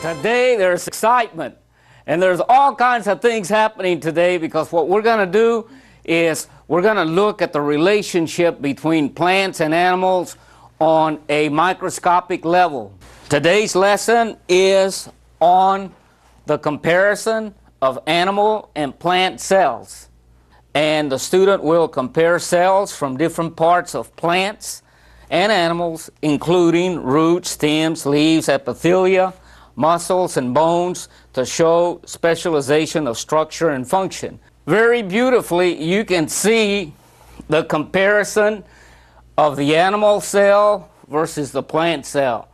Today there's excitement and there's all kinds of things happening today, because what we're going to do is we're going to look at the relationship between plants and animals on a microscopic level. Today's lesson is on the comparison of animal and plant cells. And the student will compare cells from different parts of plants and animals, including roots, stems, leaves, epithelia, muscles, and bones, to show specialization of structure and function. Very beautifully, you can see the comparison of the animal cell versus the plant cell.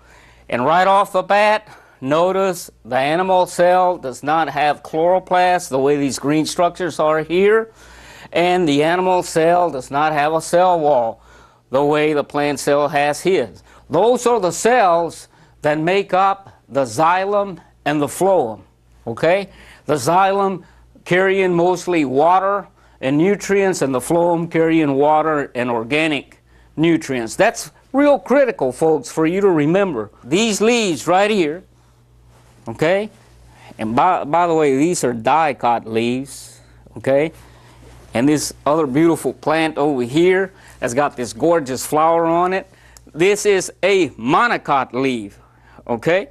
And right off the bat, notice the animal cell does not have chloroplast the way these green structures are here, and the animal cell does not have a cell wall the way the plant cell has his. Those are the cells that make up the xylem and the phloem, okay? The xylem carrying mostly water and nutrients, and the phloem carrying water and organic nutrients. That's real critical, folks, for you to remember. These leaves right here, okay? And by the way, these are dicot leaves, okay? And this other beautiful plant over here has got this gorgeous flower on it. This is a monocot leaf, okay?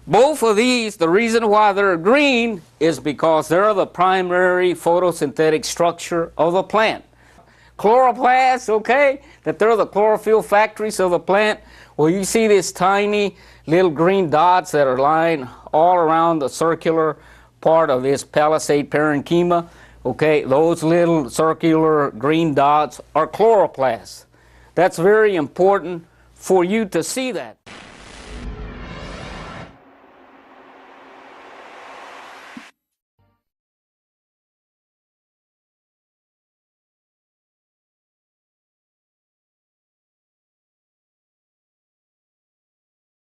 Both of these, the reason why they're green is because they're the primary photosynthetic structure of the plant. Chloroplasts, okay, that they're the chlorophyll factories of the plant. Well, you see these tiny little green dots that are lying all around the circular part of this palisade parenchyma. Okay, those little circular green dots are chloroplasts. That's very important for you to see that.